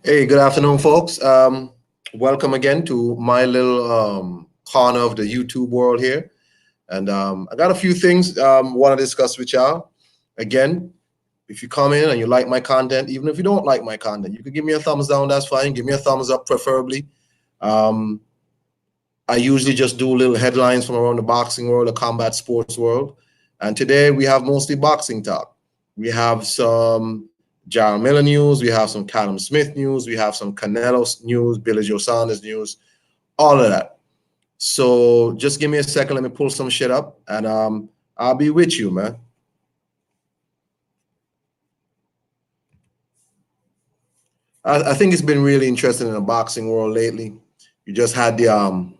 Hey, good afternoon, folks. Welcome again to my little corner of the YouTube world here. And I got a few things want to discuss with y'all. Again, if you come in and you like my content, even if you don't like my content, you can give me a thumbs down. That's fine. Give me a thumbs up, preferably. Um, I usually just do little headlines from around the boxing world, the combat sports world. And today we have mostly boxing talk. We have some Jaron Miller news, we have some Callum Smith news, we have some Canelo news, Billy Joe Saunders news, all of that. So just give me a second, let me pull some shit up, and I'll be with you, man. I think it's been really interesting in the boxing world lately. You just had the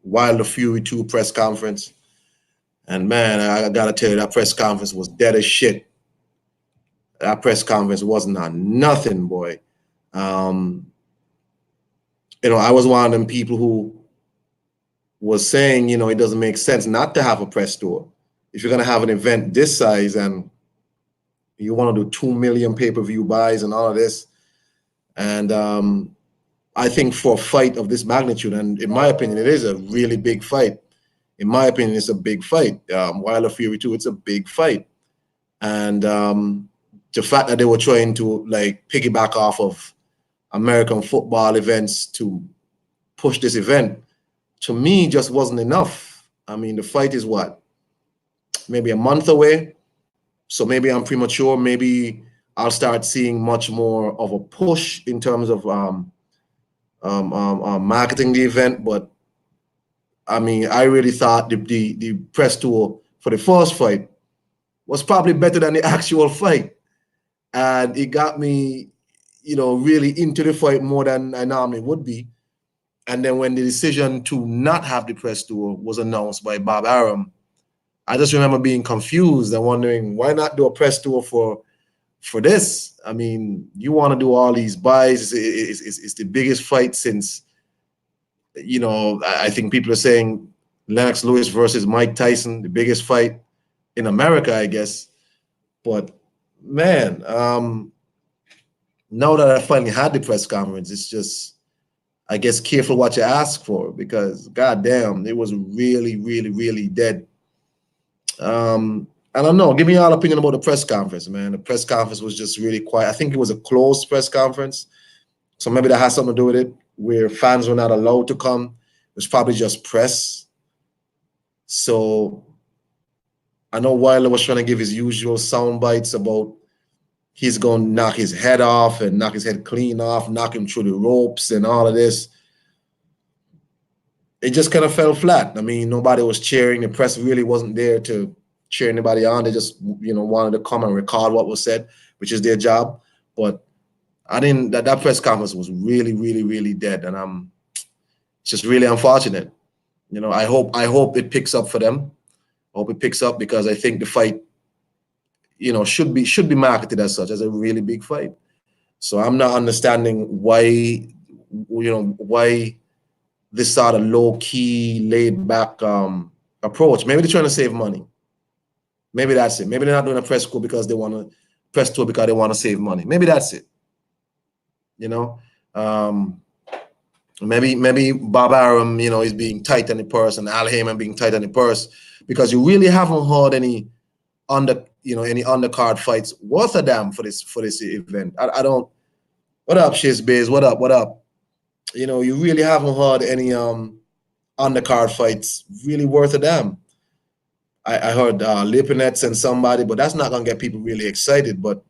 Wilder Fury 2 press conference. And man, I gotta tell you, that press conference was dead as shit. That press conference wasn't on nothing, boy. Um, I was one of them people who was saying, it doesn't make sense not to have a press tour. If you're gonna have an event this size and you want to do 2 million pay-per-view buys and all of this, and I think for a fight of this magnitude, and in my opinion, it is a really big fight. In my opinion, it's a big fight. Wilder Fury 2, it's a big fight. And the fact that they were trying to like piggyback off of American football events to push this event, to me, just wasn't enough. I mean, the fight is what? Maybe a month away. So maybe I'm premature. Maybe I'll start seeing much more of a push in terms of marketing the event. But I mean, I really thought the press tour for the first fight was probably better than the actual fight. And it got me, really into the fight more than I normally would be. And then when the decision to not have the press tour was announced by Bob Arum, I just remember being confused and wondering, why not do a press tour for this? I mean, you want to do all these buys. It's the biggest fight since, I think people are saying Lennox Lewis versus Mike Tyson, the biggest fight in America, I guess. But man, now that I finally had the press conference, it's just, I guess, careful what you ask for, because goddamn, it was really, really, really dead. I don't know. Give me your opinion about the press conference, man. The press conference was just really quiet. I think it was a closed press conference, so maybe that has something to do with it, where fans were not allowed to come. It was probably just press. So I know Wilder was trying to give his usual sound bites about he's going to knock his head off and knock his head clean off, knock him through the ropes and all of this. It just kind of fell flat. I mean, nobody was cheering. The press really wasn't there to cheer anybody on. They just, wanted to come and record what was said, which is their job. But I didn't. That press conference was really, really, really dead, and it's just really unfortunate. I hope it picks up for them. I hope it picks up, because I think the fight, should be marketed as such, as a really big fight. So I'm not understanding why this sort of low key, laid back approach. Maybe they're trying to save money. Maybe that's it. Maybe they're not doing a press tour because they want to save money. Maybe that's it. Maybe Bob Arum, is being tight on the purse, and Al Heyman being tight on the purse, because you really haven't heard any undercard fights worth a damn for this event. I don't. What up, Shiz Biz? What up? What up? You really haven't heard any undercard fights really worth a damn. I heard Lipinets and somebody, but that's not gonna get people really excited. But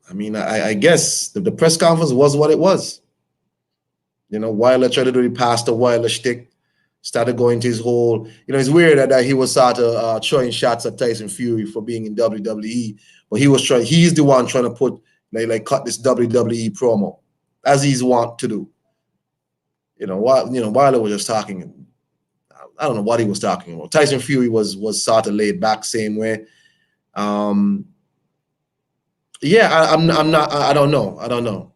I mean, I guess the press conference was what it was. Wilder tried to do the Pastor Wilder shtick, started going to his whole, it's weird that he was sort of throwing shots at Tyson Fury for being in WWE, but he's the one trying to put, cut this WWE promo, as he's want to do. Wilder was just talking, I don't know what he was talking about. Tyson Fury was sort of laid back, same way. Yeah, I'm not, I don't know.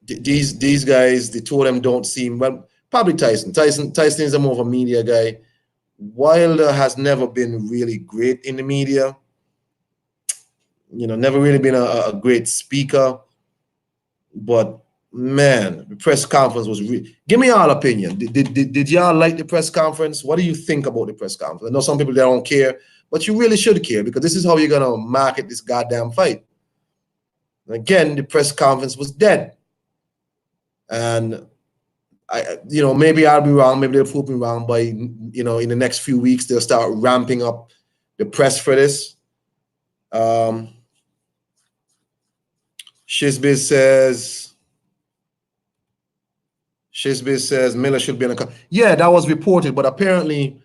These guys, the two of them don't seem, well, probably Tyson. Tyson is a more of a media guy. Wilder has never been really great in the media. Never really been a great speaker, but man, the press conference was give me y'all opinion. Did y'all like the press conference? What do you think about the press conference? I know some people, they don't care, but you really should care, because this is how you're gonna market this goddamn fight. Again, the press conference was dead. And maybe I'll be wrong, maybe they'll prove me wrong, but in the next few weeks they'll start ramping up the press for this. Shizbiz says Miller should be in a car. Yeah, that was reported, but apparently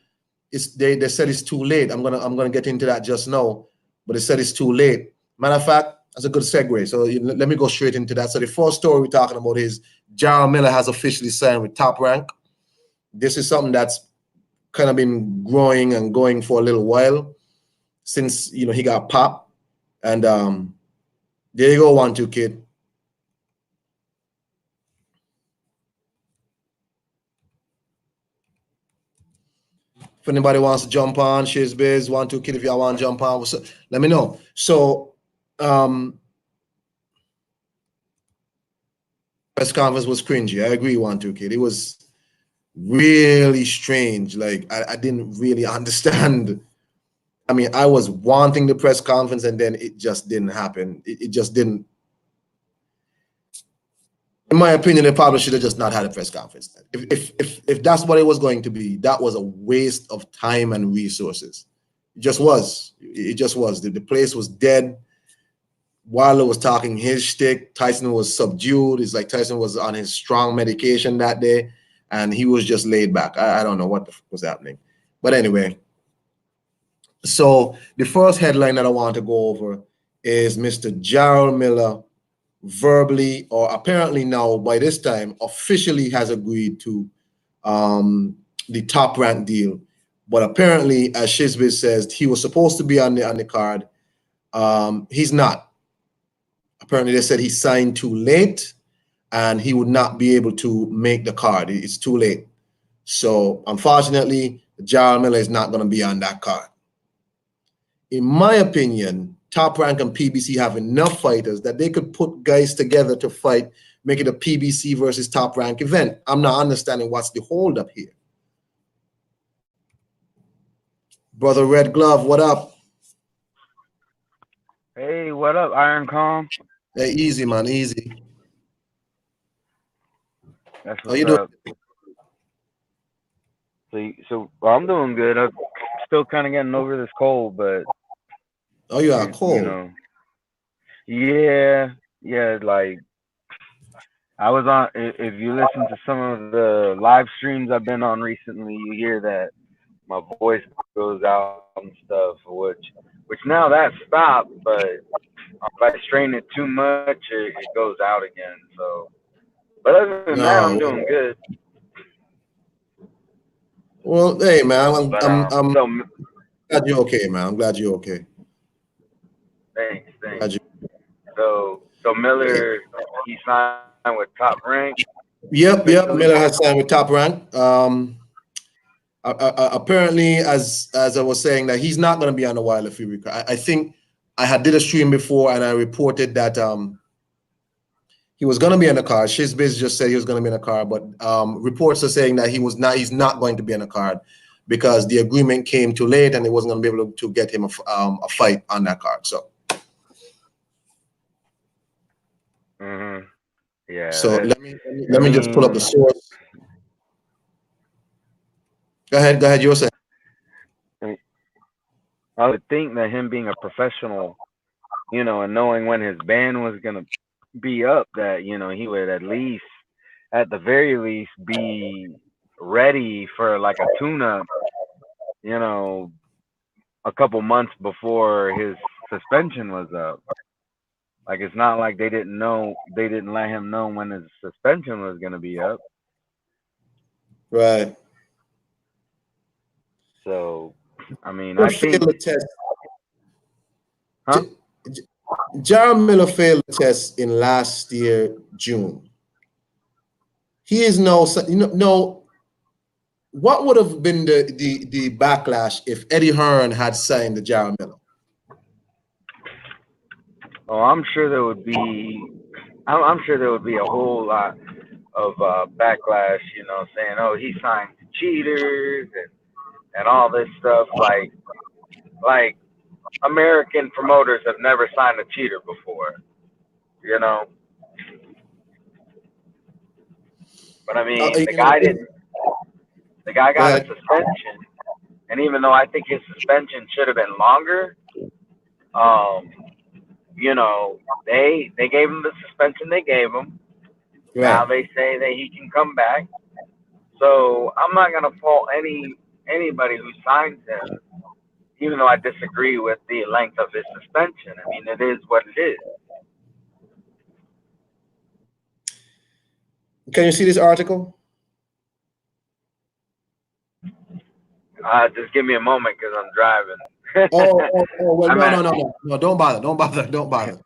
they said it's too late. I'm gonna get into that just now, but they said it's too late. Matter of fact, that's a good segue. So let me go straight into that. So the first story we're talking about is Jarrell Miller has officially signed with Top Rank. This is something that's kind of been growing and going for a little while since he got popped. And there you go, 1-2 kid. If anybody wants to jump on, Shizbiz, 1-2 kid, if y'all want to jump on, let me know. So press conference was cringy. I agree, 1-2 kid. It was really strange. Like I didn't really understand. I mean, I was wanting the press conference, and then it just didn't happen. It just didn't. In my opinion, they probably should have just not had a press conference. If that's what it was going to be, that was a waste of time and resources. It just was. It just was. The place was dead. Wilder was talking his shtick. Tyson was subdued. It's like Tyson was on his strong medication that day, and he was just laid back. I don't know what the fuck was happening. But anyway, so the first headline that I want to go over is Mr. Jarrell Miller verbally, or apparently now by this time, officially has agreed to the Top Rank deal. But apparently, as Shizbiz says, he was supposed to be on the card. He's not. Apparently, they said he signed too late and he would not be able to make the card. It's too late. So unfortunately, Jarrell Miller is not going to be on that card. In my opinion, Top Rank and PBC have enough fighters that they could put guys together to fight, make it a PBC versus Top Rank event. I'm not understanding what's the holdup here. Brother Red Glove, what up? Hey, what up, Iron Calm? Hey, easy, man, easy. That's How what's you doing? up. Well, I'm doing good. I'm still kind of getting over this cold, but Oh, you are cold. Yeah, like I was on. If you listen to some of the live streams I've been on recently, you hear that my voice goes out and stuff, which now that stopped, but if I strain it too much, it goes out again. So, but other than that, I'm No. doing good. Well, hey, man, But I'm so glad you're okay, man. I'm glad you're okay. thanks. Glad you, So hey. Miller, he signed with Top Rank Yep. officially. Miller has signed with Top Rank. Apparently, as I was saying, that he's not going to be on the Wilder Fury card. I think I had did a stream before, and I reported that he was going to be in the card. Shizbiz just said he was going to be in the card, but reports are saying that he's not going to be in the card because the agreement came too late, and he wasn't going to be able to get him a fight on that card. So. Yeah. So let me just pull up the source. Go ahead. You were saying. I would think that him being a professional, and knowing when his ban was gonna be up, that he would at the very least, be ready for like a tune-up, a couple months before his suspension was up. Like it's not like they didn't let him know when his suspension was gonna be up. Right. So, I mean, I Failed think, the test. huh? Jarrell Miller failed the test in last year June. He is no. What would have been the backlash if Eddie Hearn had signed the Jarrell Miller? Oh, I'm sure there would be. I'm sure there would be a whole lot of backlash. Saying, "Oh, he signed to cheaters and all this stuff." Like American promoters have never signed a cheater before. You know, but I mean, the You know, guy didn't. The guy go got a ahead. suspension, and even though I think his suspension should have been longer, um, they gave him the suspension they gave him. Now Right. they say that he can come back. So I'm not gonna fault anybody who signs him, even though I disagree with the length of his suspension. I mean, it is what it is. Can you see this article? Just give me a moment because I'm driving. Well, I'm no, at. no, no, no, no. Don't bother. Don't bother. Don't bother.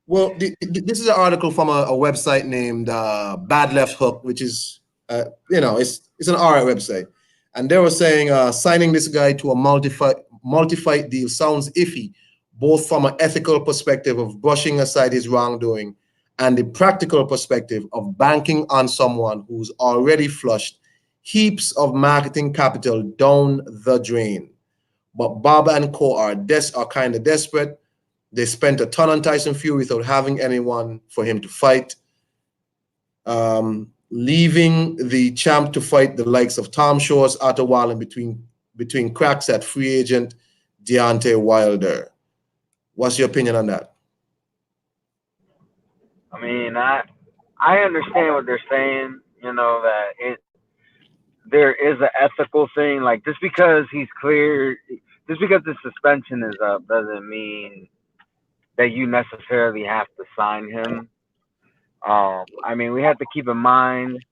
Well, this is an article from a website named Bad Left Hook, which is, it's an RI website, and they were saying signing this guy to a multi-fight deal sounds iffy, both from an ethical perspective of brushing aside his wrongdoing, and the practical perspective of banking on someone who's already flushed heaps of marketing capital down the drain. But Bob and Co are kind of desperate. They spent a ton on Tyson Fury without having anyone for him to fight, leaving the champ to fight the likes of Tom Shores, Otto Wallen between cracks at free agent Deontay Wilder. What's your opinion on that? I mean, I understand what they're saying. That there is an ethical thing. Like just because he's clear, just because the suspension is up, doesn't mean that you necessarily have to sign him. I mean, we have to keep in mind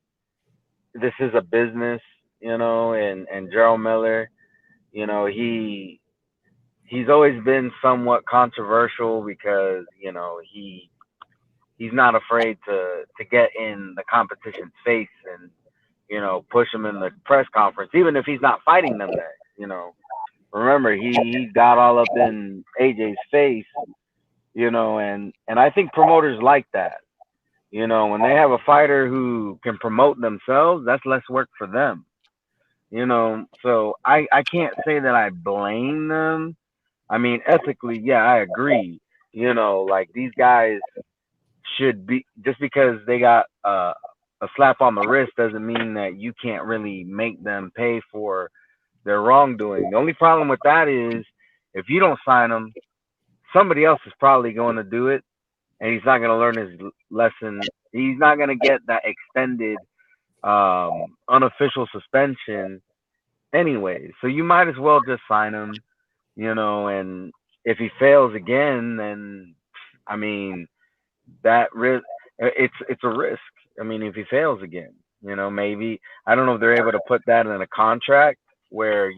this is a business, and Gerald Miller, he's always been somewhat controversial because he's not afraid to get in the competition's face and push them in the press conference, even if he's not fighting them next. Remember he got all up in AJ's face, and I think promoters like that. When they have a fighter who can promote themselves, that's less work for them. So I can't say that I blame them. I mean, ethically, yeah, I agree. Like these guys should be just because they got a slap on the wrist doesn't mean that you can't really make them pay for their wrongdoing. The only problem with that is if you don't sign them, somebody else is probably going to do it, and he's not going to learn his lesson. He's not going to get that extended unofficial suspension anyway. So you might as well just sign him, and if he fails again, then I mean that risk it's a risk. I mean, if he fails again, maybe I don't know if they're able to put that in a contract where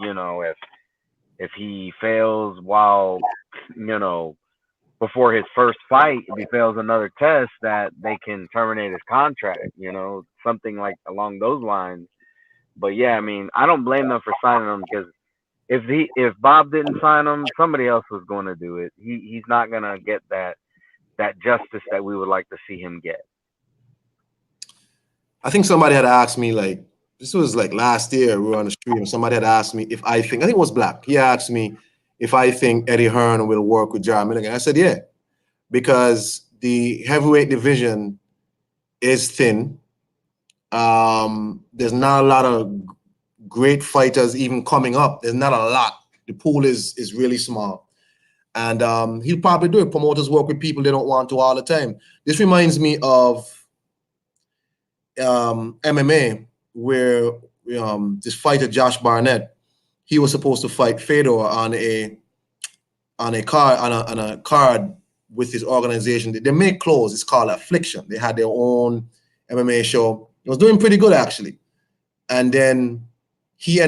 if he fails while before his first fight, if he fails another test, that they can terminate his contract, something like along those lines. But yeah, I mean, I don't blame them for signing him because if Bob didn't sign him, somebody else was going to do it. He's not going to get that justice that we would like to see him get. I think somebody had asked me, like, this was like last year, we were on the stream. Somebody had asked me if I think it was Black. He asked me if I think Eddie Hearn will work with John Milligan. I said, yeah, because the heavyweight division is thin. There's not a lot of great fighters even coming up. There's not a lot. The pool is really small. And he'll probably do it. Promoters work with people they don't want to all the time. This reminds me of MMA, where this fighter Josh Barnett, he was supposed to fight Fedor on a card with his organization. They make clothes. It's called Affliction. They had their own MMA show. It was doing pretty good actually, and then he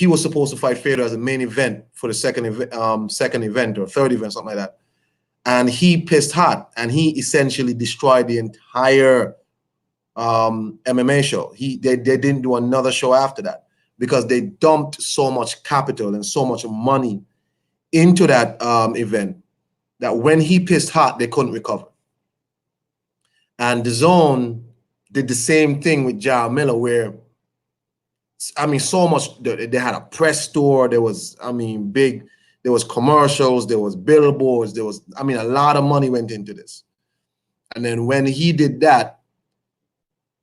was supposed to fight Fedor as a main event for the second event or third event, something like that. And he pissed hot, and he essentially destroyed the entire MMA show. They didn't do another show after that because they dumped so much capital and so much money into that event. that when he pissed hot, they couldn't recover. And the zone did the same thing with Jarrell Miller, where I mean, so much. They had a press store. There was, I mean, big. There was commercials. There was billboards. There was, I mean, a lot of money went into this. And then when he did that,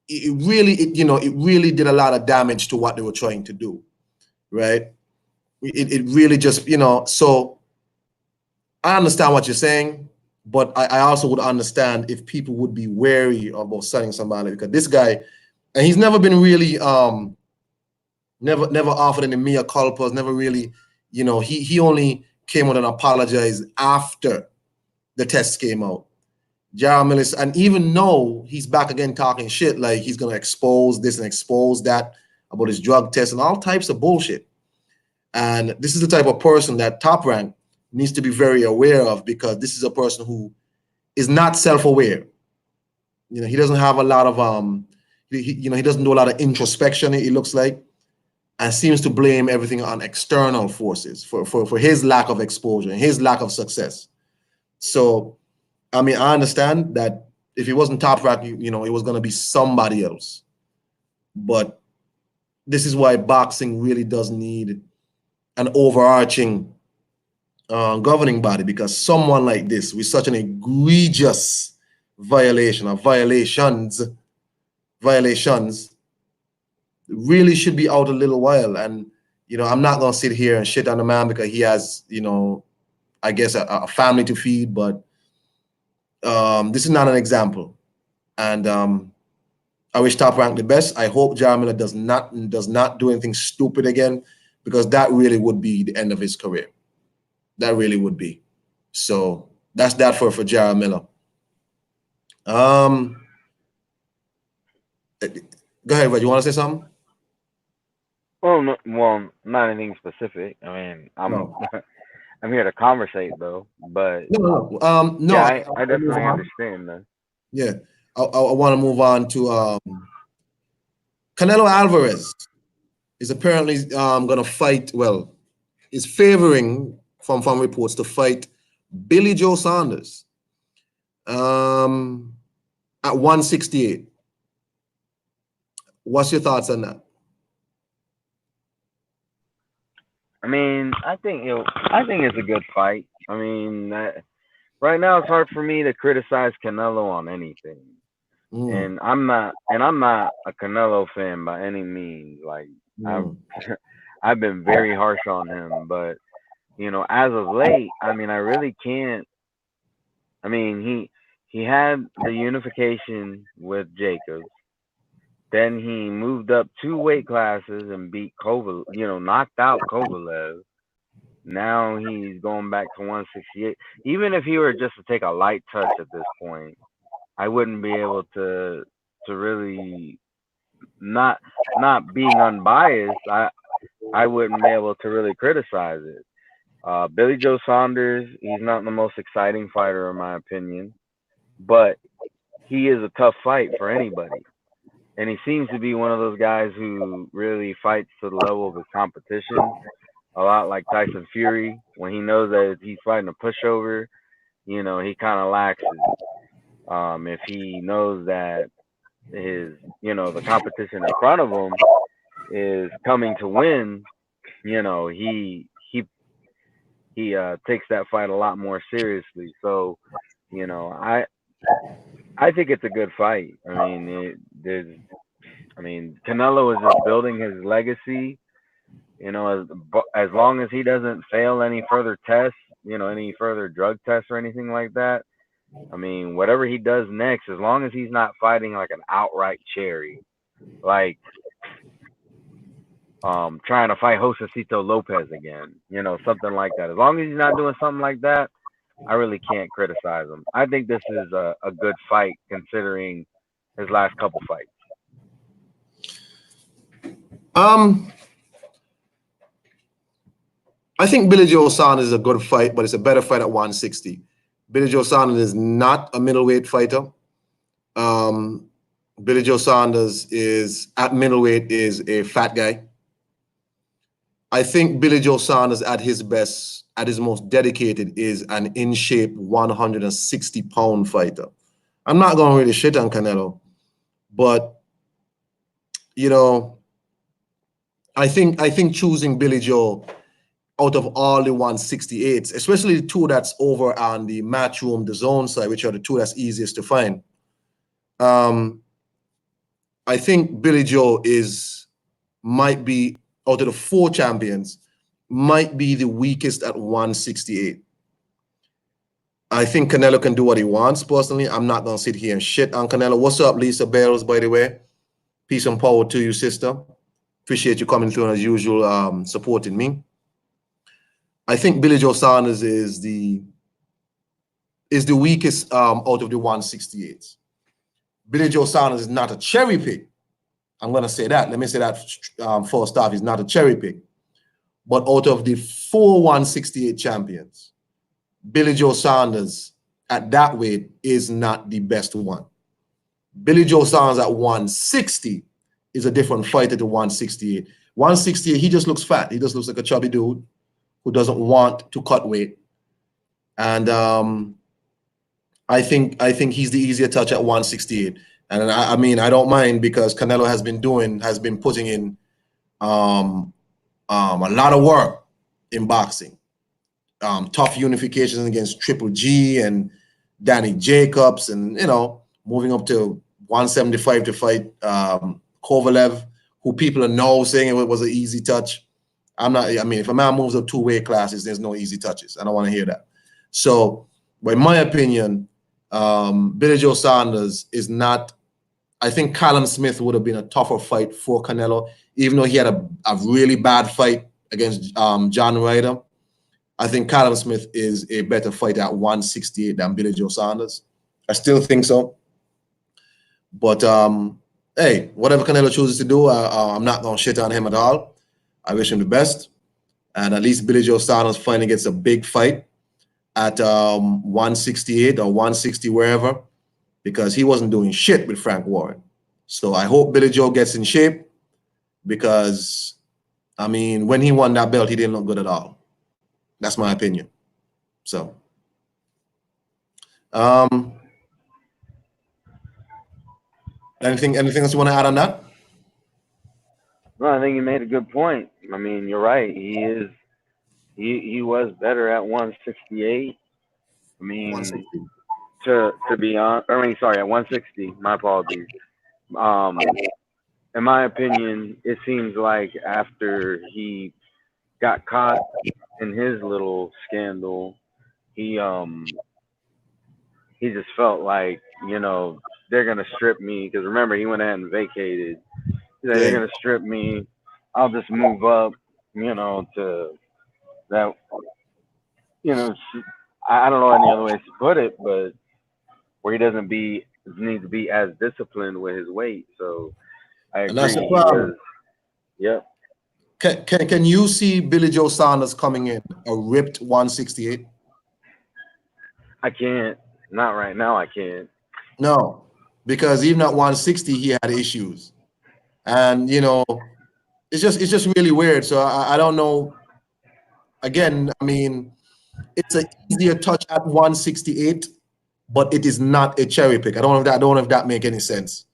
it really did a lot of damage to what they were trying to do, right? It really just, So I understand what you're saying, but I also would understand if people would be wary about selling somebody, because this guy, and he's never been really never offered any mea culpas, never really, he only came out and apologized after the tests came out. Jarrell Miller, and even though he's back again talking shit, like he's gonna expose this and expose that about his drug test and all types of bullshit. And this is the type of person that Top Rank needs to be very aware of, because this is a person who is not self-aware. He doesn't have a lot of he doesn't do a lot of introspection, it looks like, and seems to blame everything on external forces for his lack of exposure and his lack of success. So, I mean, I understand that if it wasn't Top Rank, it was going to be somebody else. But this is why boxing really does need an overarching governing body, because someone like this with such an egregious violation of violations really should be out a little while. And I'm not gonna sit here and shit on the man because he has I guess a family to feed, but this is not an example. And I wish Top Rank the best. I hope Jarrell Miller does not do anything stupid again, because that really would be the end of his career. That really would be. So that's that for Jarrell Miller. Go ahead, Red. You want to say something? Well, not anything specific. I mean, I'm here to conversate though. But no. Yeah, I definitely understand that. Yeah, I want to move on to Canelo Alvarez is apparently going to fight. Well, is favoring from reports to fight Billy Joe Saunders at 168. What's your thoughts on that? I mean, I think it's a good fight. I mean, right now it's hard for me to criticize Canelo on anything, and I'm not a Canelo fan by any means. Like I've been very harsh on him, but as of late, I mean, I really can't. I mean, he had the unification with Jacobs. Then he moved up 2 weight classes and beat Kovalev, knocked out Kovalev. Now he's going back to 168. Even if he were just to take a light touch at this point, I wouldn't be able to really, not being unbiased, I wouldn't be able to really criticize it. Billy Joe Saunders, he's not the most exciting fighter in my opinion, but he is a tough fight for anybody. And he seems to be one of those guys who really fights to the level of his competition, a lot like Tyson Fury. When he knows that he's fighting a pushover, he kind of laxes. If he knows that the competition in front of him is coming to win, he takes that fight a lot more seriously. So, I think it's a good fight. I mean, Canelo is just building his legacy. As long as he doesn't fail any further tests, any further drug tests or anything like that. I mean, whatever he does next, as long as he's not fighting like an outright cherry, like trying to fight Josecito Lopez again, something like that. As long as he's not doing something like that, I really can't criticize him. I think this is a good fight considering his last couple fights. I think Billy Joe Saunders is a good fight, but it's a better fight at 160. Billy Joe Saunders is not a middleweight fighter. Billy Joe Saunders is at middleweight is a fat guy. I think Billy Joe Saunders at his best at his most dedicated is an in-shape 160-pound fighter. I'm not going to really shit on Canelo, but you know, I think choosing Billy Joe out of all the 168s, especially the two that's over on the Matchroom, the Zone side, which are the two that's easiest to find. I think Billy Joe might be, out of the 4 champions, might be the weakest at 168. I think Canelo can do what he wants, personally. I'm not going to sit here and shit on Canelo. What's up, Lisa Bales, by the way? Peace and power to you, sister. Appreciate you coming through as usual, supporting me. I think Billy Joe Saunders is the weakest out of the 168s. Billy Joe Saunders is not a cherry pick. I'm going to say that. Let me say that first off. He's not a cherry pick. But out of the 4 168 champions, Billy Joe Saunders at that weight is not the best one. Billy Joe Saunders at 160 is a different fighter to 168. 168, he just looks fat. He just looks like a chubby dude who doesn't want to cut weight. And I think he's the easier touch at 168. And I mean, I don't mind, because Canelo has been putting in a lot of work in boxing. Tough unifications against Triple G and Danny Jacobs, and moving up to 175 to fight Kovalev, who people are now saying it was an easy touch. I'm not. I mean, if a man moves up 2 weight classes, there's no easy touches. I don't want to hear that. So, but in my opinion, Billy Joe Saunders is not. I think Callum Smith would have been a tougher fight for Canelo, even though he had a really bad fight against John Ryder. I think Callum Smith is a better fighter at 168 than Billy Joe Saunders. I still think so. But hey, whatever Canelo chooses to do, I'm not going to shit on him at all. I wish him the best. And at least Billy Joe Saunders finally gets a big fight at 168 or 160, wherever, because he wasn't doing shit with Frank Warren. So I hope Billy Joe gets in shape, because, I mean, when he won that belt, he didn't look good at all. That's my opinion. So, anything else you want to add on that? No, I think you made a good point. I mean, you're right. He was better at 168. I mean, 160. to be honest, at 160. My apologies. In my opinion, it seems like after he got caught in his little scandal, he just felt like, they're gonna strip me, because remember, he went ahead and vacated. He's like, they're gonna strip me. I'll just move up, to that. I don't know any other ways to put it, but where he doesn't need to be as disciplined with his weight. So I agree. And that's the problem. Yep. Can you see Billy Joe Saunders coming in a ripped 168? I can't. Not right now. I can't. No, because even at 160 he had issues, and it's just really weird. So I don't know. Again, I mean, it's an easier touch at 168, but it is not a cherry pick. I don't know if that make any sense.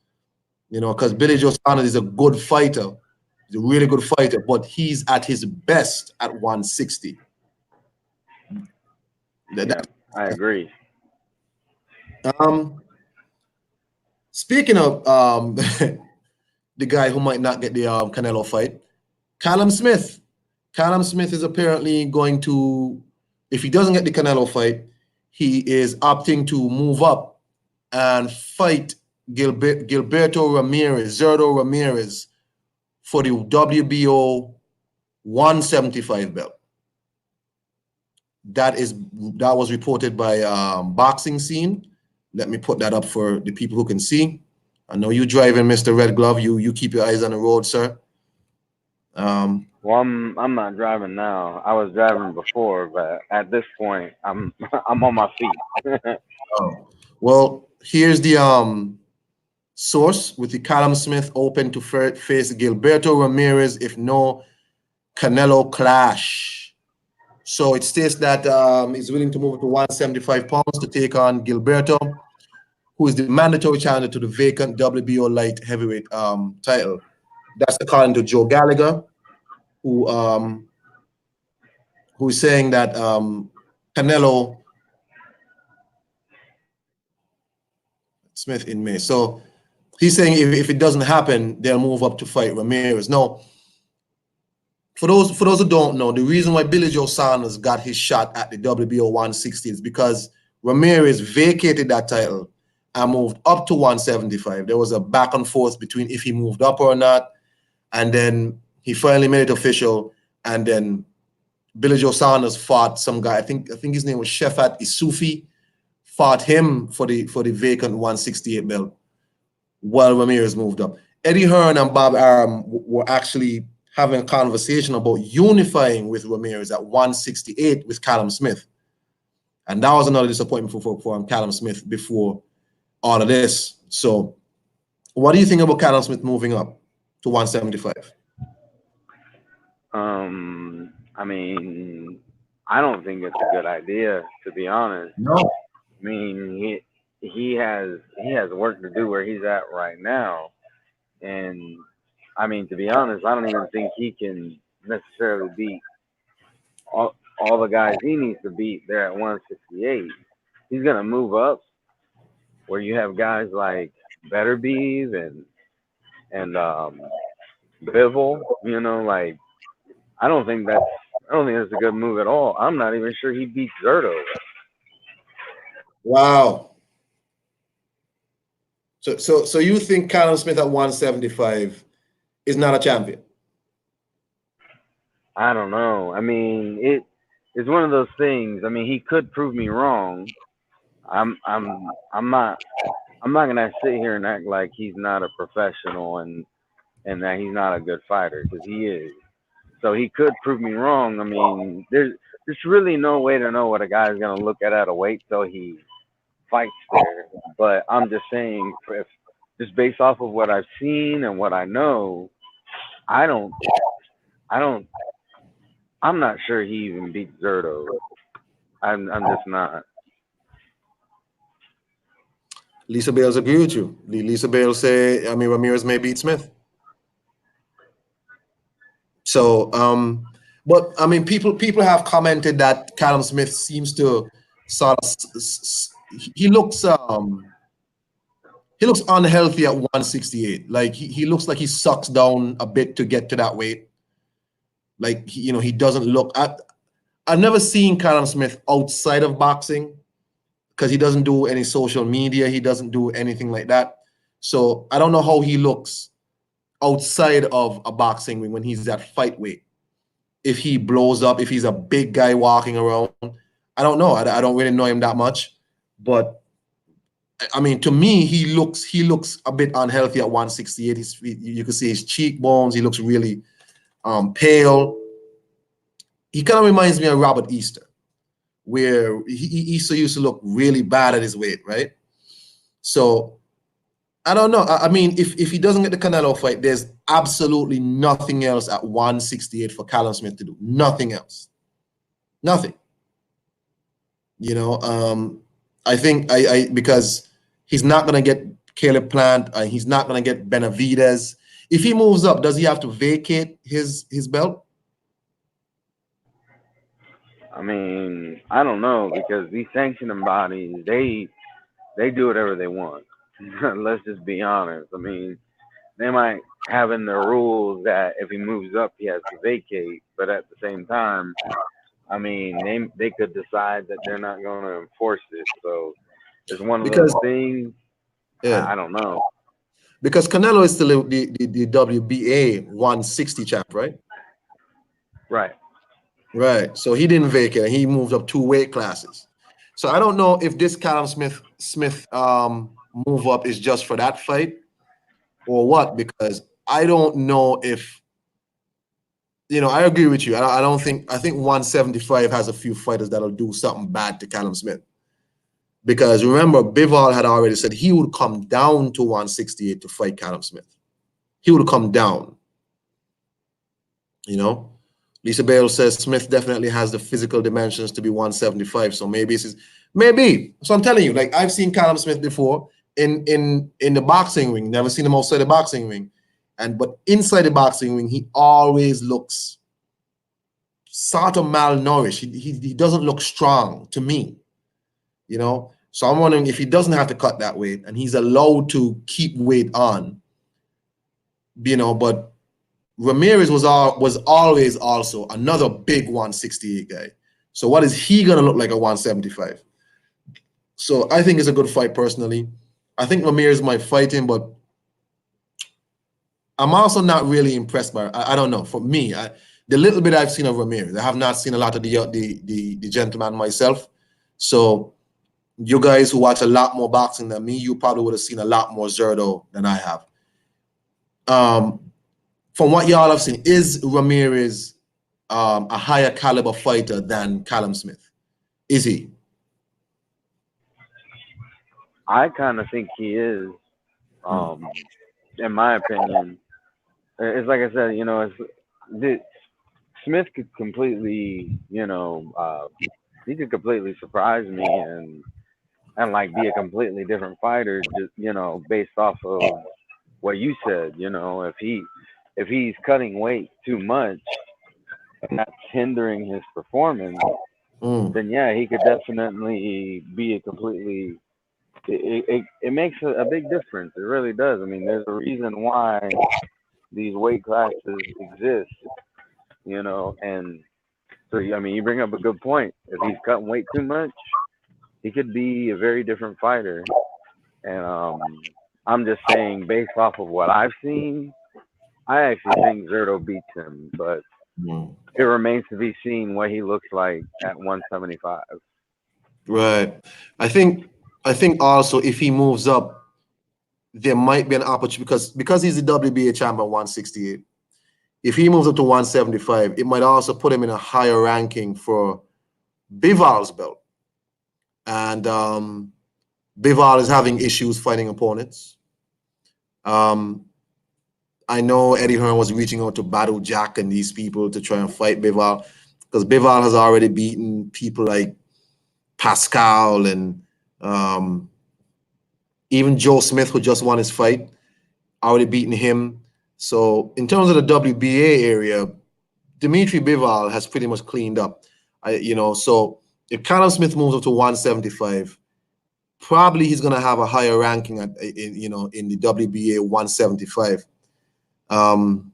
Because Billy Joe Saunders is a good fighter. He's a really good fighter, but he's at his best at 160. Yeah, I agree. Speaking of the guy who might not get the Canelo fight, Callum Smith. Callum Smith is apparently going to, if he doesn't get the Canelo fight, he is opting to move up and fight Gilberto Ramirez, Zerdo Ramirez, for the WBO 175 belt. That was reported by Boxing Scene. Let me put that up for the people who can see. I know you driving, Mr. Red Glove. You keep your eyes on the road, sir. Well, I'm not driving now. I was driving before, but at this point, I'm on my feet. Oh. Well, here's the source: with the Callum Smith open to face Gilberto Ramirez if no Canelo clash. So it states that he's willing to move to 175 pounds to take on Gilberto, who is the mandatory challenger to the vacant WBO light heavyweight title. That's according to Joe Gallagher, who who's saying that Canelo Smith in May. So he's saying if it doesn't happen, they'll move up to fight Ramirez. Now, for those who don't know, the reason why Billy Joe Saunders got his shot at the WBO 160 is because Ramirez vacated that title and moved up to 175. There was a back and forth between if he moved up or not, and then he finally made it official. And then Billy Joe Saunders fought some guy. I think his name was Shefat Isufi. Fought him for the vacant 168 belt while Ramirez moved up. Eddie Hearn and Bob Arum were actually having a conversation about unifying with Ramirez at 168 with Callum Smith. And that was another disappointment for Callum Smith before all of this. So what do you think about Callum Smith moving up to 175? I mean, I don't think it's a good idea, to be honest. No. I mean, he has work to do where he's at right now, and I mean, to be honest, I don't even think he can necessarily beat all the guys he needs to beat there at 168. He's gonna move up where you have guys like Betterbeeve and Bivol. You know, like I don't think that's a good move at all. I'm not even sure he beats Zerto. Wow. So you think Callum Smith at 175 is not a champion? I don't know. I mean, it's one of those things. I mean, he could prove me wrong. I'm not gonna sit here and act like he's not a professional and that he's not a good fighter, because he is. So he could prove me wrong. I mean, there's really no way to know what a guy's gonna look at a weight till he fights there. But I'm just saying, if just based off of what I've seen and what I know, I'm not sure he even beats Zerto. I'm just not. Lisa Bales agree with you. Lisa Bales say, I mean, Ramirez may beat Smith. So, but I mean, people have commented that Callum Smith seems to sort of he looks unhealthy at 168. Like he looks like he sucks down a bit to get to that weight. Like he doesn't look. I've never seen Callum Smith outside of boxing because he doesn't do any social media. He doesn't do anything like that. So I don't know how he looks outside of a boxing ring when he's at fight weight. If he blows up, if he's a big guy walking around, I don't know. I don't really know him that much, but I mean, to me, he looks a bit unhealthy at 168. You can see his cheekbones. He looks really pale. He kind of reminds me of Robert Easter, where Easter used to look really bad at his weight, right? So I don't know. I mean, if he doesn't get the Canelo fight, there's absolutely nothing else at 168 for Callum Smith to do. Nothing else. Nothing. I think because he's not gonna get Caleb Plant, he's not gonna get Benavidez. If he moves up, does he have to vacate his belt? I mean, I don't know, because these sanctioning bodies, they do whatever they want. Let's just be honest. I mean, they might have in their rules that if he moves up, he has to vacate, but at the same time, I mean, they could decide that they're not going to enforce it. So it's one of those things. Yeah. I don't know. Because Canelo is still the WBA 160 champ, right? Right. Right. So he didn't vacate. He moved up 2 weight classes. So I don't know if this Callum Smith move up is just for that fight or what, because I don't know if I agree with you. I think 175 has a few fighters that'll do something bad to Callum Smith. Because remember, Bivol had already said he would come down to 168 to fight Callum Smith. He would come down. Lisa Bale says Smith definitely has the physical dimensions to be 175. So maybe it's maybe. So I'm telling you, like I've seen Callum Smith before in the boxing ring. Never seen him outside the boxing ring, and but inside the boxing ring, he always looks sort of malnourished. He doesn't look strong to me, you know. So I'm wondering if he doesn't have to cut that weight and he's allowed to keep weight on, you know. But Ramirez was always also another big 168 guy. So what is he gonna look like at 175? So I think it's a good fight personally. I think Ramirez might fight him, but I'm also not really impressed by. I don't know. For me, the little bit I've seen of Ramirez, I have not seen a lot of the gentleman myself. So you guys who watch a lot more boxing than me, you probably would have seen a lot more Zerdo than I have. From what y'all have seen, is Ramirez a higher caliber fighter than Callum Smith? Is he? I kind of think he is. Mm. Um, in my opinion, it's like I said, the, Smith could completely, he could completely surprise me and like be a completely different fighter, just based off of what you said. If he's cutting weight too much and that's hindering his performance, Mm. then yeah, he could definitely be a completely. It makes a big difference. It really does. I mean, there's a reason why these weight classes exist, and so I mean, you bring up a good point. If he's cutting weight too much, he could be a very different fighter. And I'm just saying, based off of what I've seen, I actually think Zerto beats him, but Mm. it remains to be seen what he looks like at 175. Right. I think I think also if he moves up, there might be an opportunity because he's the WBA champion 168. If he moves up to 175, it might also put him in a higher ranking for Bival's belt. And Bival is having issues fighting opponents. Um, I know Eddie Hearn was reaching out to Battle Jack and these people to try and fight Bival because Bival has already beaten people like Pascal and um, even Joe Smith, who just won his fight, already beaten him. So in terms of the WBA area, Dimitri Bivol has pretty much cleaned up. So if Callum Smith moves up to 175, probably he's going to have a higher ranking in the WBA 175. Um,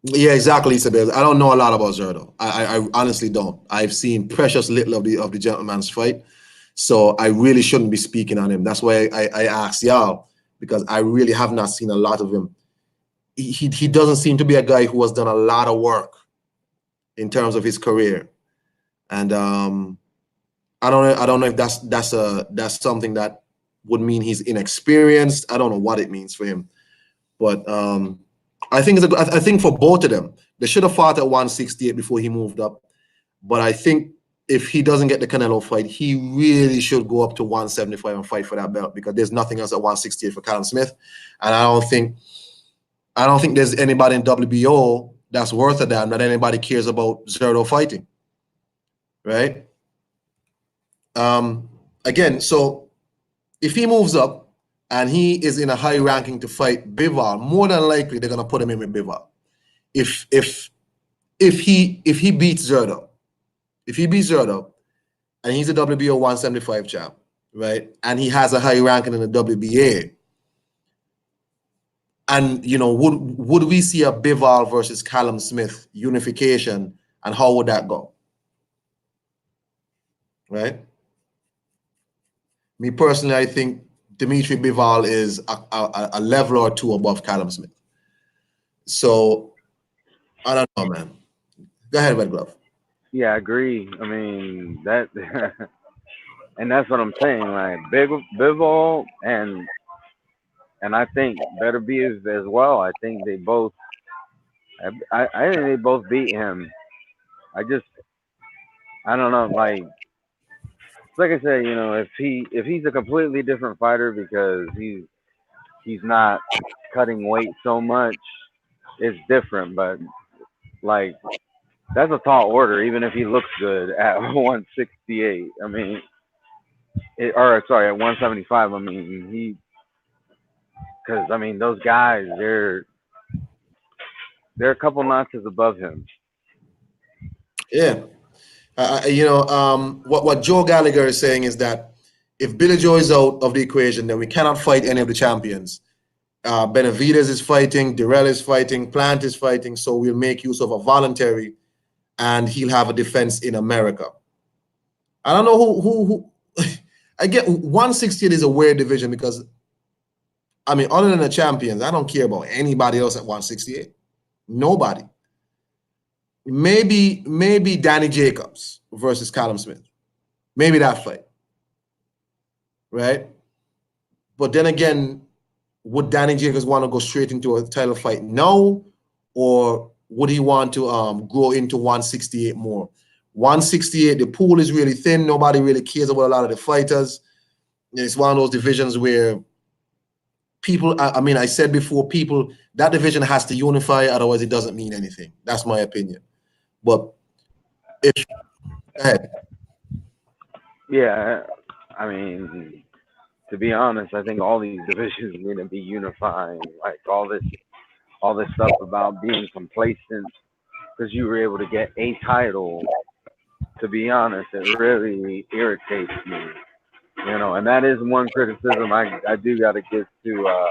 yeah, exactly, Isabel. I don't know a lot about Zerdo. I honestly don't. I've seen precious little of the gentleman's fight, so I really shouldn't be speaking on him. That's why I asked y'all because I really have not seen a lot of him. He doesn't seem to be a guy who has done a lot of work in terms of his career, and I don't know if that's something that would mean he's inexperienced. I don't know what it means for him, but I think for both of them, they should have fought at 168 before he moved up. But I think if he doesn't get the Canelo fight, he really should go up to 175 and fight for that belt because there's nothing else at 168 for Callum Smith, and I don't think there's anybody in WBO that's worth a damn that anybody cares about Zerto fighting, right? Um, Again, so if he moves up and he is in a high ranking to fight Bivol, more than likely they're gonna put him in with Bivol. If if if he beats Zerto, if he beats Zerto and he's a WBO 175 champ, right? And he has a high ranking in the WBA, and would we see a Bivol versus Callum Smith unification, and how would that go? Right? Me personally, I think Dimitri Bivol is a level or two above Callum Smith. So I don't know, man. Go ahead, Red Glove. Yeah, I agree. I mean that, and that's what I'm saying. Like Big Bivol and I think Better Be as well. I think they both. I think they both beat him. I just I don't know. Like I said, if he's a completely different fighter because he's not cutting weight so much, it's different. But like that's a tall order, even if he looks good at 168. I mean, or sorry, at 175. I mean, because I mean those guys, they're a couple notches above him. Yeah. What Joe Gallagher is saying is that if Billy Joe is out of the equation, then we cannot fight any of the champions. Benavidez is fighting, Durrell is fighting, Plant is fighting, so we'll make use of a voluntary, and he'll have a defense in America. I don't know who I get 168 is a weird division because I mean, other than the champions, I don't care about anybody else at 168. Nobody. Maybe Danny Jacobs versus Callum Smith. Maybe that fight. Right? But then again, would Danny Jacobs want to go straight into a title fight? No. Or would he want to grow into 168 more? 168, the pool is really thin. Nobody really cares about a lot of the fighters. It's one of those divisions where people, I mean, I said before, that division has to unify, otherwise it doesn't mean anything. That's my opinion. But if, go ahead. Yeah, I mean, to be honest, I think all these divisions need to be unifying. Like all this stuff about being complacent because you were able to get a title. To be honest, it really irritates me. And that is one criticism I do got to give to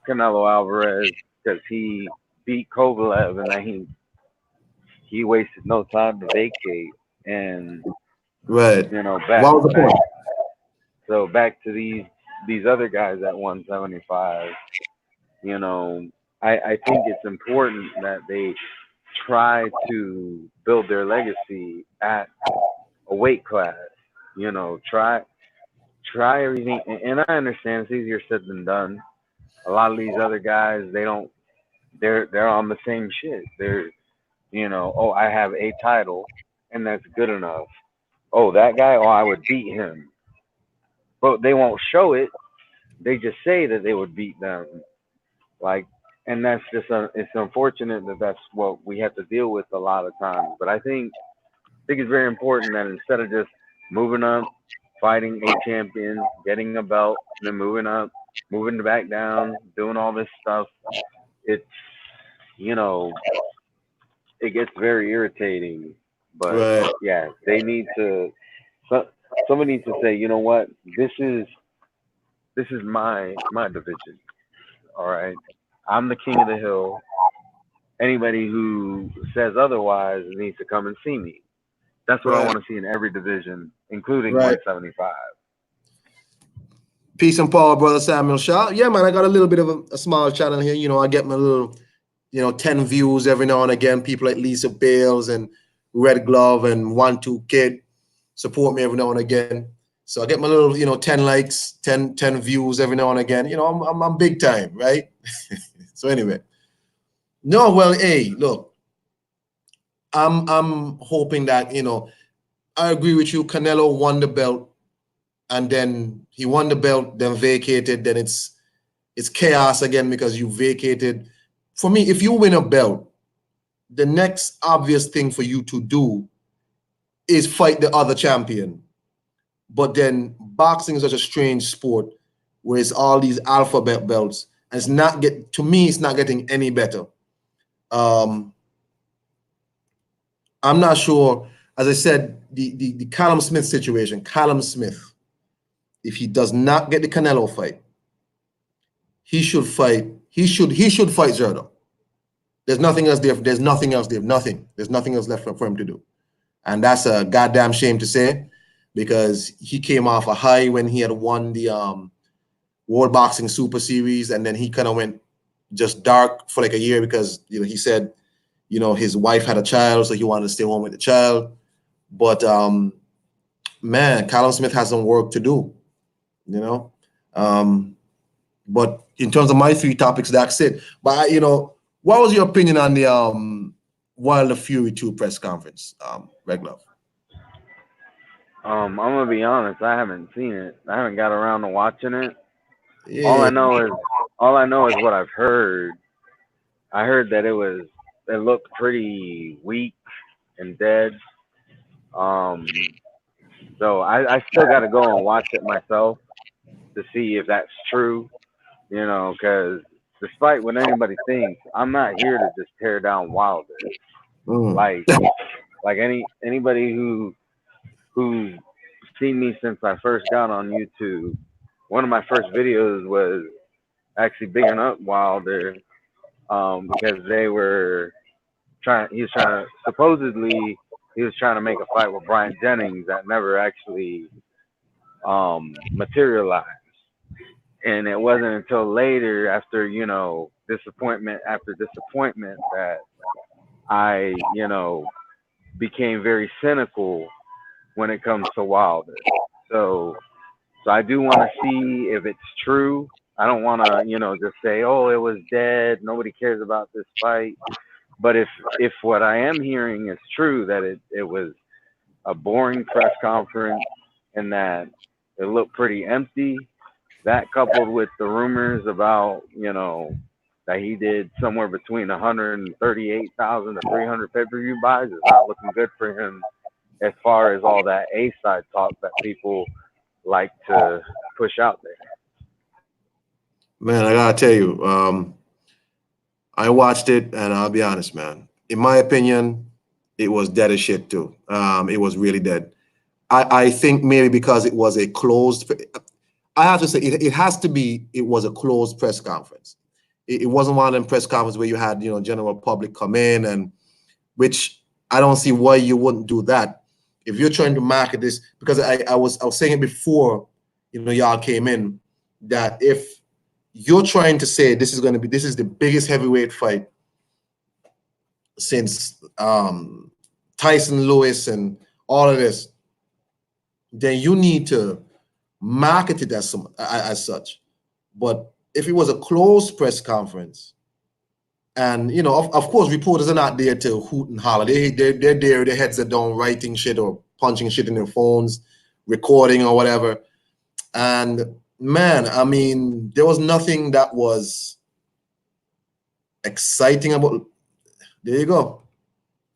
Canelo Alvarez because he beat Kovalev and then he wasted no time to vacate and Right. back What was the point? back to these other guys at 175. You know, I think it's important that they try to build their legacy at a weight class. Try everything, and I understand it's easier said than done. A lot of these other guys, they don't. They're on the same shit. Oh, I have a title, and that's good enough. Oh, that guy, oh, I would beat him, but they won't show it. They just say that they would beat them. Like, and that's just it's unfortunate that that's what we have to deal with a lot of times. But I think it's very important that instead of just moving up, fighting a champion, getting a belt, then moving up, moving back down, doing all this stuff, it's you know it gets very irritating. But Right. yeah, they need to. Somebody needs to say, you know what, this is my division. All right, I'm the king of the hill. Anybody who says otherwise needs to come and see me. That's what I Right. want to see in every division, including Right. 175. Peace and power, brother Samuel Shaw. Yeah, man, I got a little bit of a small channel here. I get my little, 10 views every now and again. People like Lisa Bales and Red Glove and One Two Kid support me every now and again. So I get my little, 10 likes, 10 views every now and again. I'm big time, right? So anyway. No, well, hey, look, I'm hoping that, I agree with you. Canelo won the belt, and then he won the belt, then vacated, then it's chaos again because you vacated. For me, if you win a belt, the next obvious thing for you to do is fight the other champion. But then boxing is such a strange sport where it's all these alphabet belts, and to me, it's not getting any better. Um, I'm not sure. As I said, the Callum Smith situation, Callum Smith, if he does not get the Canelo fight, he should fight. He should fight Zerdo. There's nothing else there. There's nothing else there. Nothing. There's nothing else left for him to do. And that's a goddamn shame to say, because he came off a high when he had won the World Boxing Super Series, and then he kind of went just dark for like a year because he said his wife had a child, so he wanted to stay home with the child. But man, Callum Smith has some work to do. But in terms of my three topics, that's it. But what was your opinion on the Wilder Fury 2 press conference, Red Glove? I'm gonna be honest, I haven't seen it. I haven't got around to watching it. All Yeah. I know is all I know is what I've heard. I heard that it looked pretty weak and dead. Um, so I still got to go and watch it myself to see if that's true. You know, because despite what anybody thinks, I'm not here to just tear down Wilder. Mm. Like anybody who's seen me since I first got on YouTube, one of my first videos was actually bigging up Wilder, because they were trying. He was trying to supposedly he was trying to make a fight with Brian Jennings that never actually materialized. And it wasn't until later, after disappointment after disappointment, that I became very cynical when it comes to Wilder. So so I do want to see if it's true. I don't want to just say, oh, it was dead. Nobody cares about this fight. But if what I am hearing is true, that it was a boring press conference and that it looked pretty empty, that coupled with the rumors about, that he did somewhere between 138,000 to 300 pay-per-view buys is not looking good for him as far as all that A side talk that people like to push out there. Man, I gotta tell you, I watched it, and I'll be honest, man. In my opinion, it was dead as shit too. It was really dead. I think maybe because it was a closed. I have to say it has to be. It was a closed press conference. It wasn't one of them press conferences where you had general public come in, and which I don't see why you wouldn't do that if you're trying to market this. Because I was saying it before, y'all came in, that if you're trying to say this is the biggest heavyweight fight since Tyson Lewis and all of this, then you need to market it as such. But if it was a closed press conference, and of course, reporters are not there to hoot and holler. They're there, their heads are down, writing shit or punching shit in their phones, recording or whatever. And man, I mean, there was nothing that was exciting about. There you go.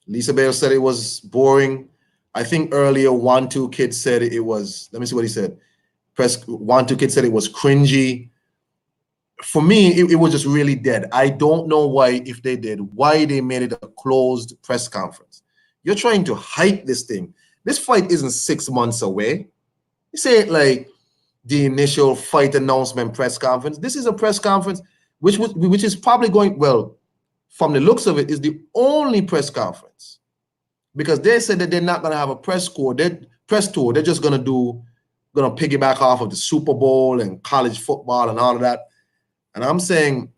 Lisa Bale said it was boring. I think earlier 1-2 Kid said it was. Let me see what he said. Press 1-2 Kid said it was cringy. For me, it was just really dead. I don't know why, if they did, why they made it a closed press conference. You're trying to hype this thing. This fight isn't 6 months away. This ain't like the initial fight announcement press conference. This is a press conference which is probably going, well, from the looks of it, is the only press conference, because they said that they're not going to have a press tour. They're just going to piggyback off of the Super Bowl and college football and all of that. And I'm saying,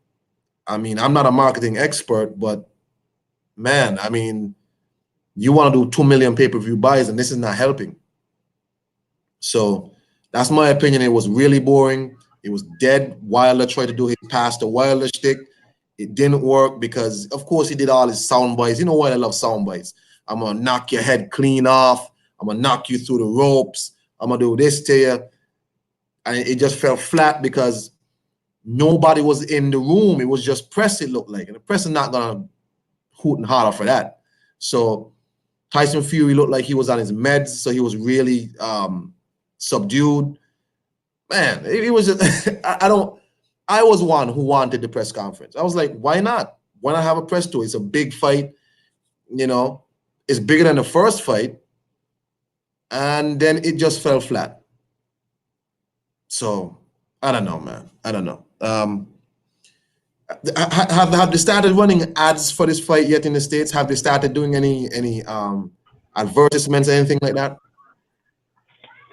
I mean, I'm not a marketing expert, but man, I mean, you want to do 2 million pay-per-view buys, and this is not helping. So that's my opinion. It was really boring. It was dead. Wilder tried to do his Pastor Wilder shtick. It didn't work because, of course, he did all his sound bites. You know why I love sound bites? I'm going to knock your head clean off. I'm going to knock you through the ropes. I'm going to do this to you. And it just fell flat because nobody was in the room. It was just press, it looked like. And the press is not going to hoot and holler for that. So Tyson Fury looked like he was on his meds. So he was really subdued. Man, it was just, I was one who wanted the press conference. I was like, why not? Why not have a press tour? It's a big fight. It's bigger than the first fight. And then it just fell flat. So I don't know, man. I don't know. Have they started running ads for this fight yet in the States? Have they started doing any advertisements or anything like that?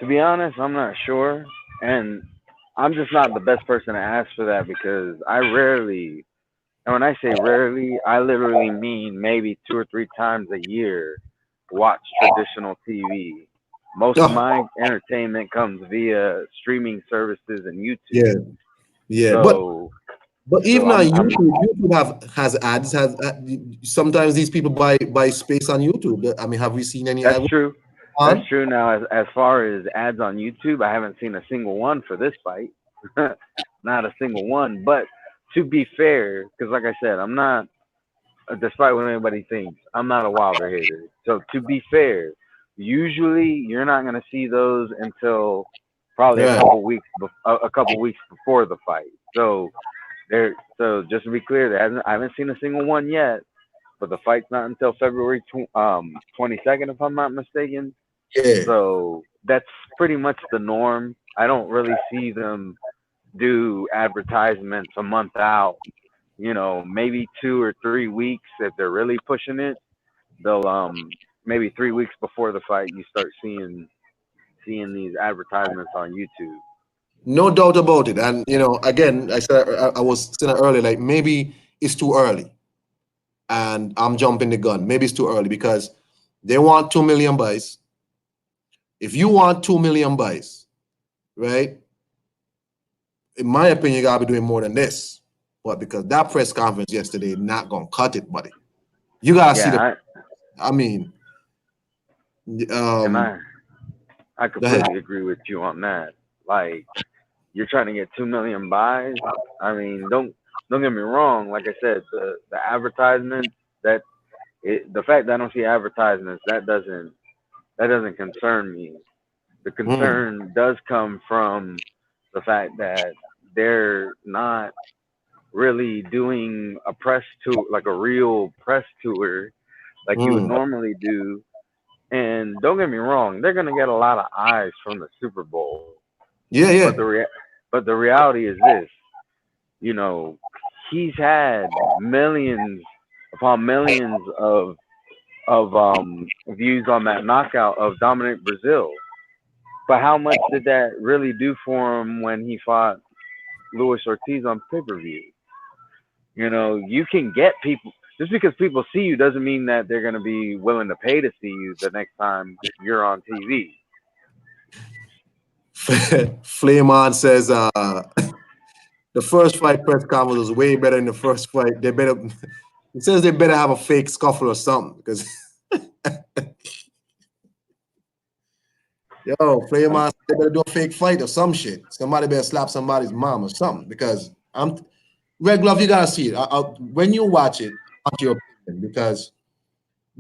To be honest, I'm not sure, and I'm just not the best person to ask for that because I rarely, and when I say rarely, I literally mean maybe 2 or 3 times a year, watch traditional TV. Most of Oh, my entertainment comes via streaming services and yeah, YouTube. yeah. So, But so even on I'm YouTube has ads. Sometimes these people buy space on YouTube. I mean, have we seen any That's ad true. That's on? true. Now, as far as ads on YouTube, I haven't seen a single one for this fight. not a single one. But to be fair, because like I said, I'm not, despite what anybody thinks, I'm not a Wilder hater. So to be fair, usually you're not gonna see those until probably Right. a couple weeks before the fight. So there, so just to be clear, I haven't seen a single one yet. But the fight's not until February 22nd, if I'm not mistaken. Yeah. So that's pretty much the norm. I don't really see them do advertisements a month out. You know, maybe 2 or 3 weeks if they're really pushing it. They'll maybe 3 weeks before the fight you start seeing these advertisements on YouTube. No doubt about it. And again, I was saying earlier, like maybe it's too early, and I'm jumping the gun. Maybe it's too early because they want 2 million buys. If you want 2 million buys, right? In my opinion, you gotta be doing more than this. But because that press conference yesterday not gonna cut it, buddy. You gotta see the. Yeah, I mean, and um, I go ahead. completely agree with you on that. Like you're trying to get 2 million buys. I mean, don't get me wrong. Like I said, the advertisements the fact that I don't see advertisements that doesn't concern me. The Mm, concern does come from the fact that they're not really doing a press tour, like a real press tour, like you would mm. normally do. And don't get me wrong, they're gonna get a lot of eyes from the Super Bowl. Yeah, But yeah. the reality is this, you know, he's had millions upon millions of views on that knockout of Dominic Brazil. But how much did that really do for him when he fought Luis Ortiz on pay-per-view? You know, you can get people just because people see you doesn't mean that they're going to be willing to pay to see you the next time you're on TV. Flame on says the first fight press conference was way better than the first fight. They better. It says they better have a fake scuffle or something because yo, Flame Um, on, they better do a fake fight or some shit. Somebody better slap somebody's mom or something because I'm Red Glove. You gotta see it. When you watch it, watch your opinion because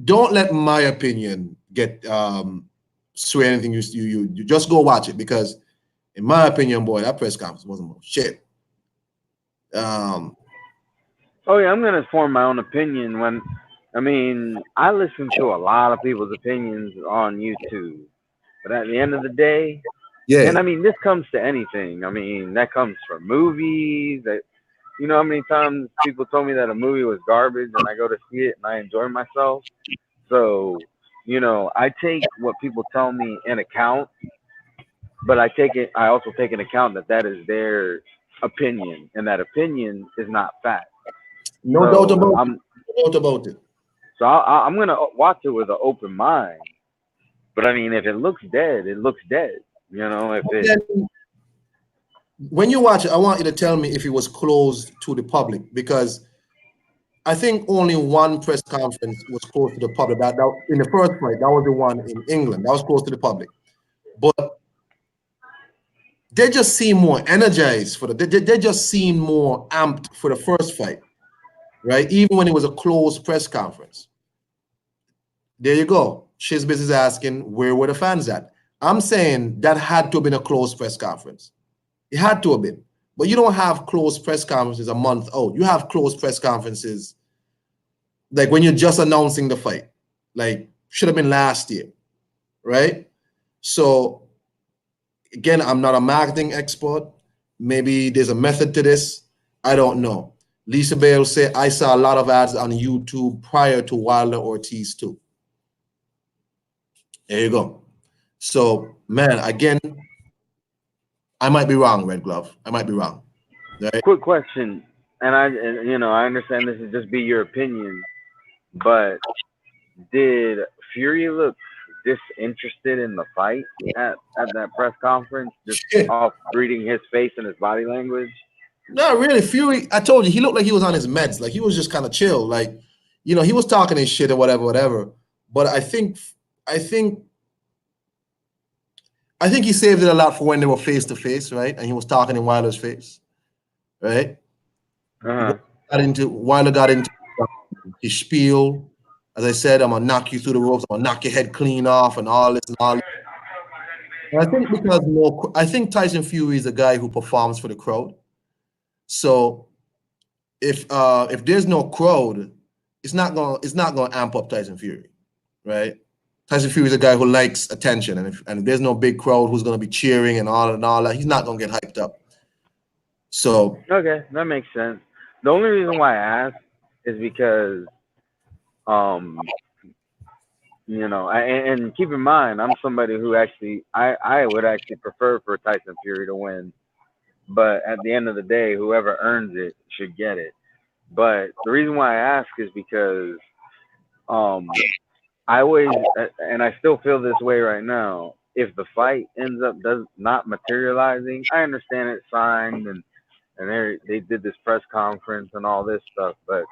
don't let my opinion get sway anything you just go watch it because in my opinion, boy, that press conference wasn't no shit. Um, oh yeah, I'm going to form my own opinion when. I mean, I listen to a lot of people's opinions on YouTube, but at the end of the day, yeah, and I mean, this comes to anything. I mean, that comes from movies. That you know how many times people told me that a movie was garbage, and I go to see it and I enjoy myself. So, I take what people tell me in account, but I also take in account that that is their opinion, and that opinion is not fact. no doubt So about it. I'm No doubt about it. I'm gonna watch it with an open mind. But I mean, if it looks dead, it looks dead. If But it then when you watch it, I want you to tell me if it was closed to the public because I think only one press conference was closed to the public. That in the first fight, that was the one in England. That was closed to the public. But they just seem more energized for they just seem more amped for the first fight, right? Even when it was a closed press conference. There you go. Shizbiz is asking, where were the fans at? I'm saying that had to have been a closed press conference. It had to have been. But you don't have closed press conferences a month out. You have closed press conferences like when you're just announcing the fight. Like should have been last year, right? So again, I'm not a marketing expert. Maybe there's a method to this. I don't know. Lisa Bale said, I saw a lot of ads on YouTube prior to Wilder Ortiz too. There you go. So, man, again, I might be wrong, Red Glove. I might be wrong. Right? quick question, and I understand this is just be your opinion, but did Fury look disinterested in the fight at that press conference, just Shit. off reading his face and his body language? No, really, Fury, I told you, he looked like he was on his meds. Like he was just kind of chill. Like, he was talking his shit or whatever, whatever. But I think, I think he saved it a lot for when they were face to face, right? And he was talking in Wilder's face. right? Uh-huh. Wilder got into his spiel. As I said, I'm gonna knock you through the ropes. I'm gonna knock your head clean off, and all this and all this. And I think because I think Tyson Fury is a guy who performs for the crowd. So if there's no crowd, it's not gonna amp up Tyson Fury, right? Tyson Fury is a guy who likes attention, and if there's no big crowd who's gonna be cheering and all that, he's not gonna get hyped up. So Okay, that makes sense. The only reason why I asked is because, um, and keep in mind, I'm somebody who actually, I would actually prefer for Tyson Fury to win, but at the end of the day, whoever earns it should get it. But the reason why I ask is because, um, I always, and I still feel this way right now. If the fight ends up does not materializing, I understand it's signed and they did this press conference and all this stuff, but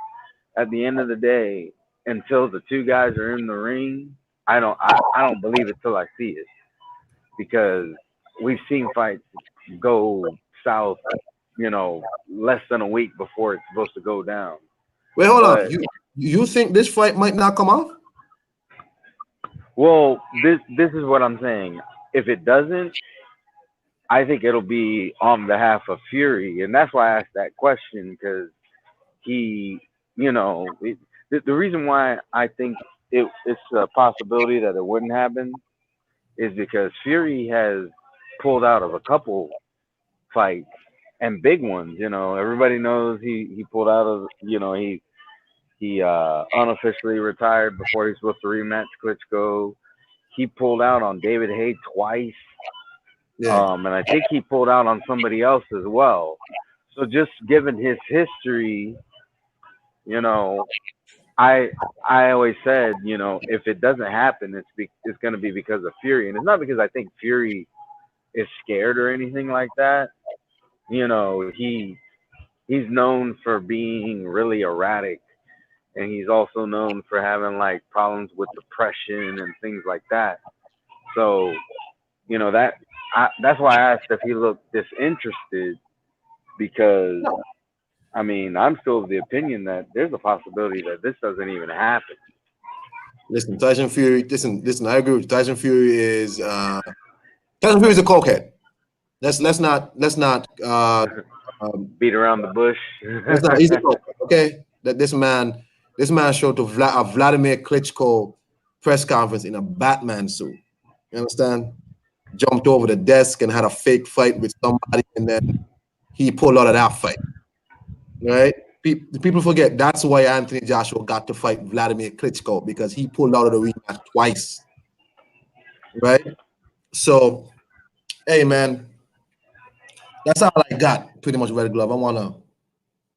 at the end of the day, until the two guys are in the ring, I don't believe it till I see it, because we've seen fights go south, less than a week before it's supposed to go down. wait, hold on. But You think this fight might not come off? well, this is what I'm saying. If it doesn't, I think it'll be on behalf of Fury, and that's why I asked that question, because he, the reason why I think it's a possibility that it wouldn't happen is because Fury has pulled out of a couple fights and big ones. Everybody knows he pulled out of, he unofficially retired before he's supposed to rematch Klitschko. He pulled out on David Haye twice. Yeah. And I think he pulled out on somebody else as well. So just given his history, you know, I always said, if it doesn't happen, it's going to be because of Fury, and it's not because I think Fury is scared or anything like that. He's known for being really erratic, and he's also known for having like problems with depression and things like that. So, that's why I asked if he looked disinterested, because I mean, I'm still of the opinion that there's a possibility that this doesn't even happen. Listen, Tyson Fury. Listen. I agree with you. Tyson Fury is a cokehead. Let's not Beat around the bush. let's not. He's a cokehead. Okay, that this man showed to a Vladimir Klitschko press conference in a Batman suit. You understand? Jumped over the desk and had a fake fight with somebody, and then he pulled out of that fight. Right? People forget that's why Anthony Joshua got to fight Vladimir Klitschko, because he pulled out of the rematch twice. Right? So, hey man, that's all I got. Pretty much Red Glove.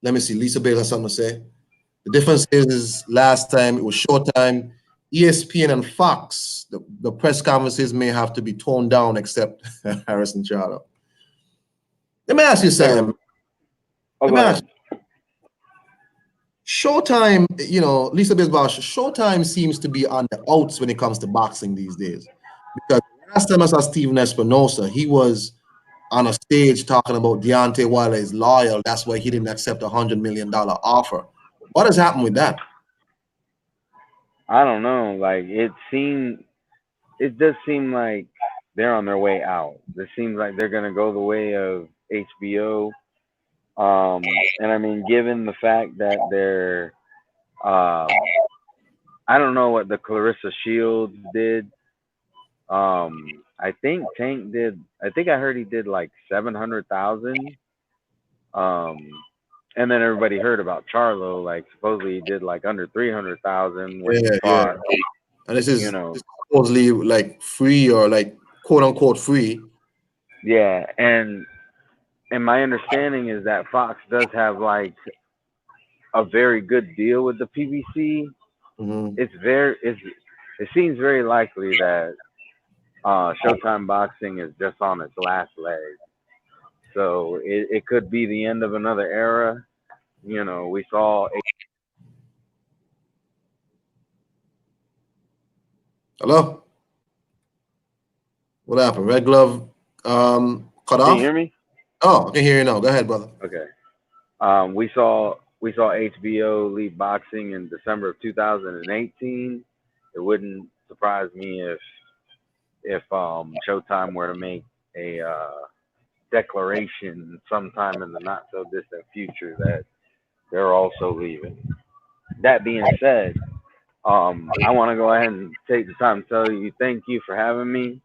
Let me see. Lisa Bates has something to say. The difference is last time it was Showtime, ESPN and Fox. The press conferences may have to be toned down, except Harrison Charlo. Let me ask you something. Oh, Let go me ahead. ask you. Showtime, Lisa Bisbal, Showtime seems to be on the outs when it comes to boxing these days. Because last time I saw Steven Espinosa, he was on a stage talking about Deontay Wilder is loyal. That's why he didn't accept $100 million offer. What has happened with that? I don't know. Like it does seem like they're on their way out. It seems like they're gonna go the way of HBO. And I mean, given the fact that um, I don't know what the Clarissa Shields did. I think Tank did. I think I heard he did like 700,000. Um, and then everybody heard about Charlo. Like supposedly he did like under 300,000 when he Yeah, yeah. fought. And this You is know, supposedly like free, or like quote unquote free. yeah. And my understanding is that Fox does have like a very good deal with the PBC. Mhm. It seems very likely that Showtime Boxing is just on its last leg. So it could be the end of another era. We saw. Hello? What happened? Red Glove cut Can you off? hear me? Oh, I can hear you now. Go ahead, brother. Okay. We saw HBO leave boxing in December of 2018. It wouldn't surprise me if Showtime were to make a declaration sometime in the not so distant future that they're also leaving. That being said, I want to go ahead and take the time to tell you thank you for having me.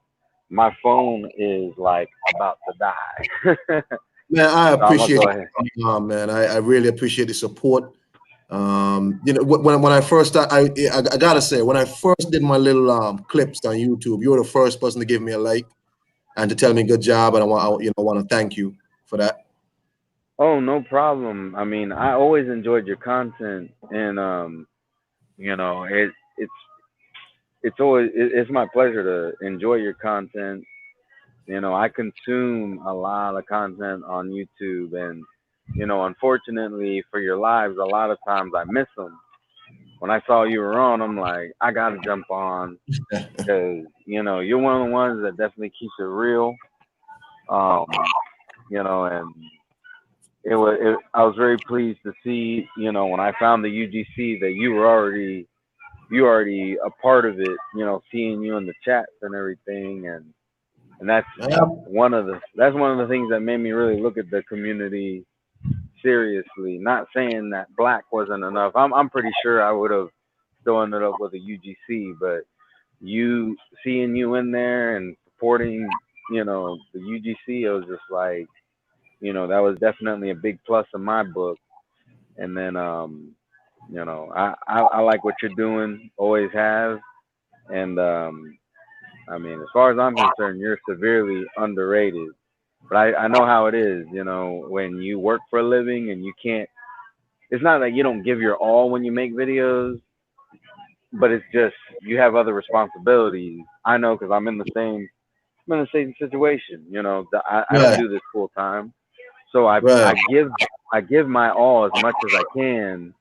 My phone is like about to die. Man, I So I'm gonna appreciate go it. ahead. Man. I really appreciate the support. You know, when I first started, I gotta say, when I first did my little clips on YouTube, you were the first person to give me a like and to tell me good job, and I want to thank you for that. Oh, no problem. I mean, I always enjoyed your content, and it's it's my pleasure to enjoy your content. I consume a lot of content on YouTube, and unfortunately for your lives, a lot of times I miss them. When I saw you were on, I'm like, I gotta jump on because you're one of the ones that definitely keeps it real. Um, and I was very pleased to see, when I found the UGC that you already a part of it. Seeing you in the chats and everything, and that's one of the things that made me really look at the community seriously. Not saying that black wasn't enough. I'm pretty sure I would have still ended up with a UGC, but seeing you in there and supporting, the UGC, it was just like, that was definitely a big plus in my book. And then, I like what you're doing, always have. And I mean, as far as I'm concerned, you're severely underrated. But I know how it is, when you work for a living and you can't. It's not that you don't give your all when you make videos, but it's just you have other responsibilities. I know because I'm in the same situation. I don't Right, do this full time, so I right. I give I give my all as much as I can,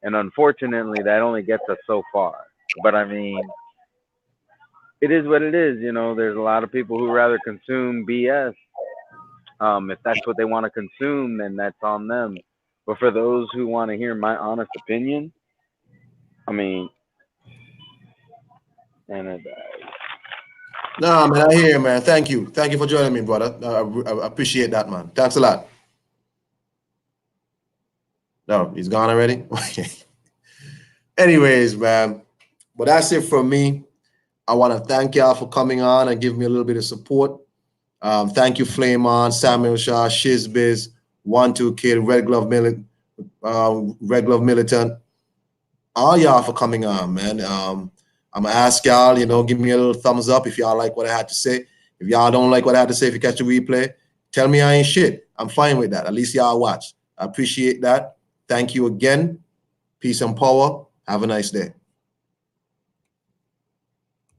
and unfortunately, that only gets us so far. But I mean, it is what it is. There's a lot of people who rather consume BS. If that's what they want to consume, then that's on them. But for those who want to hear my honest opinion, I mean, and No, man, I hear you, man. Thank you for joining me, brother. I appreciate that, man. Thanks a lot. No, he's gone already. Anyways, man, but that's it from me. I want to thank y'all for coming on and giving me a little bit of support. Thank you, Flame On, Samuel Shaw, Shizbiz, One Two Kid, Red Glove Militant, all y'all for coming on, man. I'm gonna ask y'all, give me a little thumbs up if y'all like what I had to say. If y'all don't like what I had to say, if you catch the replay, tell me I ain't shit. I'm fine with that. At least y'all watch. I appreciate that. Thank you again. Peace and power. Have a nice day.